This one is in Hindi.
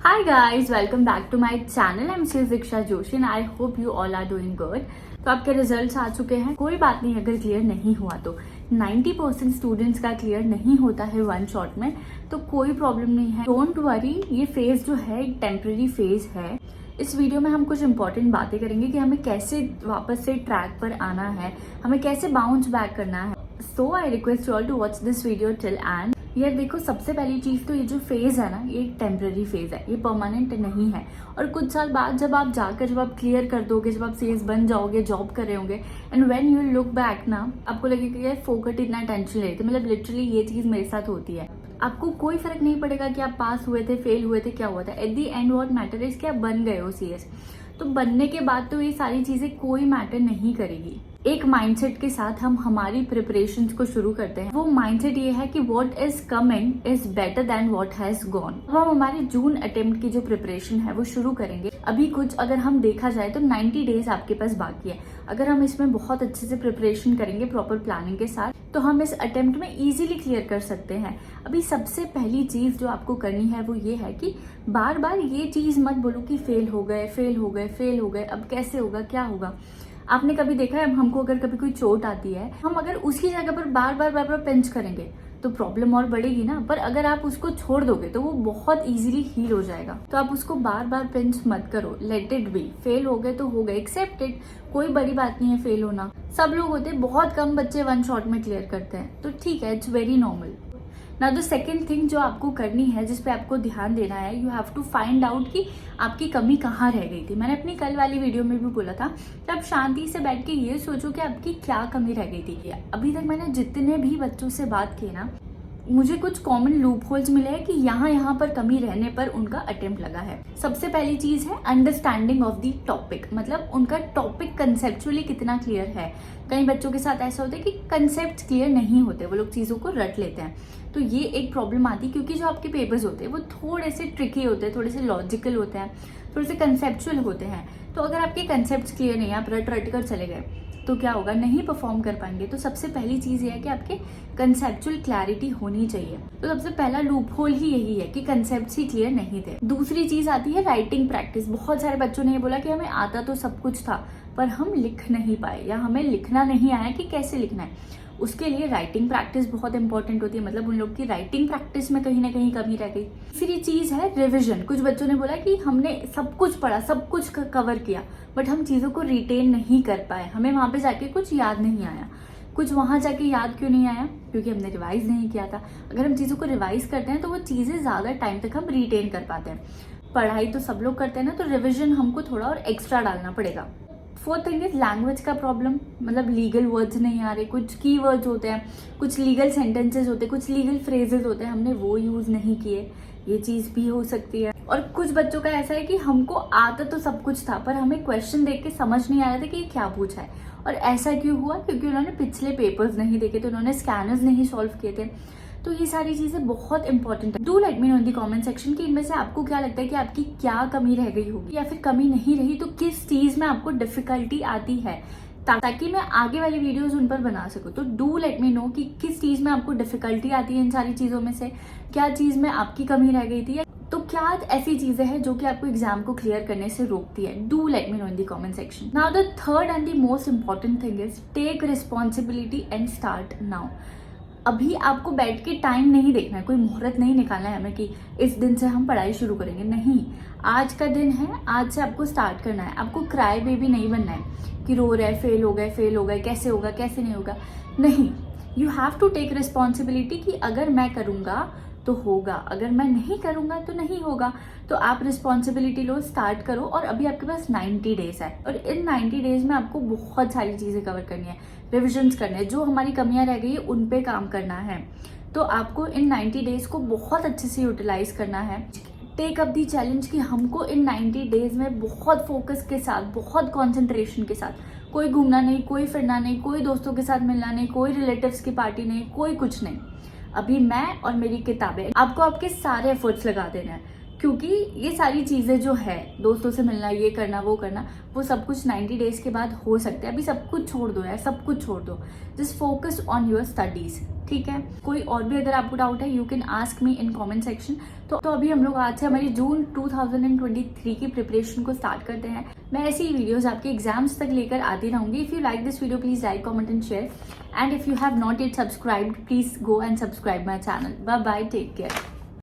Hi guys, welcome back to my channel. I'm Ms. Diksha Joshi and I hope you all are doing good. तो आपके रिजल्ट्स आ चुके हैं. कोई बात नहीं अगर क्लियर नहीं हुआ तो 90% स्टूडेंट्स का क्लियर नहीं होता है वन शॉट में, तो कोई प्रॉब्लम नहीं है. डोंट वरी, ये फेज जो है एक टेम्पररी फेज है. इस वीडियो में हम कुछ इंपॉर्टेंट बातें करेंगे कि हमें कैसे वापस से ट्रैक पर आना है, हमें कैसे बाउंस बैक करना है. So I request you all to watch this video till end. यार देखो, सबसे पहली चीज तो ये जो फेज है ना, ये एक टेम्पररी फेज है, ये परमानेंट नहीं है. और कुछ साल बाद जब आप क्लियर कर दोगे, जब आप सेल्स बन जाओगे, जॉब कर रहे होंगे, and when you look back ना, आपको लगेगा यार फोकट इतना टेंशन ले रहे थे. मतलब लिटरली ये चीज मेरे साथ होती है. आपको कोई फर्क नहीं पड़ेगा कि आप पास हुए थे, फेल हुए थे, क्या हुआ था. At the and what matter is कि आप बन गए हो सीएस. तो बनने के बाद तो ये सारी चीजें कोई मैटर नहीं करेगी. एक माइंडसेट के साथ हम हमारी प्रिपरेशंस को शुरू करते हैं. वो माइंडसेट ये है कि what is coming is better than what has gone. अब हम हमारे जून अटेम्प्ट की जो प्रिपरेशन है वो शुरू करेंगे. अभी कुछ अगर हम देखा जाए तो 90 डेज आपके पास बाकी है. अगर हम इसमें बहुत अच्छे से प्रिपरेशन करेंगे प्रॉपर प्लानिंग के साथ, तो हम इस अटेम्प्ट में इजीली क्लियर कर सकते हैं. अभी सबसे पहली चीज जो आपको करनी है वो ये है कि बार बार ये चीज मत बोलो कि फेल हो गए, अब कैसे होगा, क्या होगा. आपने कभी देखा है, हमको अगर कभी कोई चोट आती है, हम अगर उसकी जगह पर बार बार पिंच करेंगे तो प्रॉब्लम और बढ़ेगी ना. पर अगर आप उसको छोड़ दोगे तो वो बहुत इजीली हील हो जाएगा. तो आप उसको बार बार पिंच मत करो. Let it be. फेल हो गए तो हो गए, एक्सेप्ट इट. कोई बड़ी बात नहीं है फेल होना. सब लोग होते हैं, बहुत कम बच्चे वन शॉट में क्लियर करते हैं, तो ठीक है, it's very normal. Now the second thing जो आपको करनी है, जिसपे आपको ध्यान देना है, you have to find out कि आपकी कमी कहाँ रह गई थी. मैंने अपनी कल वाली वीडियो में भी बोला था कि आप शांति से बैठ के ये सोचो कि आपकी क्या कमी रह गई थी. अभी तक मैंने जितने भी बच्चों से बात की ना, मुझे कुछ कॉमन लूप होल्स मिले हैं कि यहाँ पर कमी रहने पर उनका अटेम्प्ट लगा है. सबसे पहली चीज है अंडरस्टैंडिंग ऑफ द टॉपिक. मतलब उनका टॉपिक कंसेप्चुअली कितना क्लियर है. कई बच्चों के साथ ऐसा होता है कि कंसेप्ट क्लियर नहीं होते, वो लोग चीजों को रट लेते हैं. तो ये एक प्रॉब्लम आती है, क्योंकि जो आपके पेपर्स होते हैं वो थोड़े से ट्रिकी होते हैं, थोड़े से लॉजिकल होते हैं, थोड़े से कंसेप्चुअल होते हैं. तो अगर आपके कंसेप्ट क्लियर नहीं है, आप रट कर चले गए, तो क्या होगा, नहीं परफॉर्म कर पाएंगे. तो सबसे पहली चीज ये है कि आपके कंसेप्चुअल क्लैरिटी होनी चाहिए. तो सबसे पहला लूप होल ही यही है कि कंसेप्ट ही क्लियर नहीं थे. दूसरी चीज आती है राइटिंग प्रैक्टिस. बहुत सारे बच्चों ने ये बोला कि हमें आता तो सब कुछ था पर हम लिख नहीं पाए, या हमें लिखना नहीं आया कि कैसे लिखना है. उसके लिए राइटिंग प्रैक्टिस बहुत इंपॉर्टेंट होती है. मतलब उन लोग की राइटिंग प्रैक्टिस में कहीं ना कहीं कमी रह गई. तीसरी चीज है रिविजन. कुछ बच्चों ने बोला कि हमने सब कुछ पढ़ा, सब कुछ कवर किया, बट हम चीजों को रिटेन नहीं कर पाए. हमें वहां पे जाके कुछ याद नहीं आया. कुछ वहां जाके याद क्यों नहीं आया? क्योंकि हमने रिवाइज नहीं किया था. अगर हम चीजों को रिवाइज करते हैं तो वो चीजें ज्यादा टाइम तक हम रिटेन कर पाते हैं. पढ़ाई तो सब लोग करते हैं ना, तो रिविजन हमको थोड़ा और एक्स्ट्रा डालना पड़ेगा. फोर्थ थिंग इज लैंग्वेज का प्रॉब्लम. मतलब लीगल वर्ड्स नहीं आ रहे, कुछ की वर्ड्स होते हैं, कुछ लीगल सेंटेंसेस होते हैं, कुछ लीगल फ्रेजेस होते हैं, हमने वो यूज नहीं किए. ये चीज भी हो सकती है. और कुछ बच्चों का ऐसा है कि हमको आता तो सब कुछ था, पर हमें क्वेश्चन देख के समझ नहीं आ रहा था कि ये क्या पूछा है. और ऐसा क्यों हुआ? क्योंकि उन्होंने पिछले पेपर्स नहीं देखे थे, उन्होंने स्कैनर्स नहीं सॉल्व किए थे. तो ये सारी चीजें बहुत इंपॉर्टेंट है. Do let me know in the comment section कि इनमें से आपको क्या लगता है कि आपकी क्या कमी रह गई होगी, या फिर कमी नहीं रही तो किस चीज में आपको डिफिकल्टी आती है, ताकि मैं आगे वाली वीडियोस उन पर बना सकूं. तो डू लेट मी नो कि किस चीज में आपको डिफिकल्टी आती है. इन सारी चीजों में से क्या चीज में आपकी कमी रह गई थी, तो क्या ऐसी चीजें हैं जो कि आपको एग्जाम को क्लियर करने से रोकती है. Do let me know in the comment section. Now the third and the most important thing is take responsibility and start now. अभी आपको बैठ के टाइम नहीं देखना है, कोई मुहूर्त नहीं निकालना है हमें कि इस दिन से हम पढ़ाई शुरू करेंगे. नहीं, आज का दिन है, आज से आपको स्टार्ट करना है. आपको क्राई बेबी नहीं बनना है कि रो रहे, फेल हो गए, कैसे होगा, कैसे नहीं होगा. नहीं, you have to take responsibility कि अगर मैं करूंगा तो होगा, अगर मैं नहीं करूंगा तो नहीं होगा. तो आप रिस्पॉन्सिबिलिटी लो, स्टार्ट करो. और अभी आपके पास 90 डेज है, और इन 90 डेज में आपको बहुत सारी चीजें कवर करनी है, रिविजन्स करने हैं, जो हमारी कमियां रह गई है उन पे काम करना है. तो आपको इन 90 डेज को बहुत अच्छे से यूटिलाइज करना है. टेक अप दी चैलेंज कि हमको इन 90 डेज में बहुत फोकस के साथ, बहुत कॉन्सेंट्रेशन के साथ, कोई घूमना नहीं, कोई फिरना नहीं, कोई दोस्तों के साथ मिलना नहीं, कोई रिलेटिव्स की पार्टी नहीं, कोई कुछ नहीं. अभी मैं और मेरी किताबें, आपको आपके सारे एफर्ट्स लगा देने हैं. क्योंकि ये सारी चीज़ें जो है, दोस्तों से मिलना, ये करना, वो सब कुछ 90 डेज के बाद हो सकता है। अभी सब कुछ छोड़ दो यार, सब कुछ छोड़ दो, just focus on your studies, ठीक है। कोई और भी अगर आपको डाउट है, you can ask me in comment section. तो अभी हम लोग आज से हमारी जून 2023 की प्रिपरेशन को स्टार्ट करते हैं। मैं ऐसी ही वीडियोस आपके एग्जाम्स तक लेकर आती रहूंगी। If you like this video, please like, comment and share, and if you have not yet subscribed, please go and subscribe my channel. Bye bye, take care.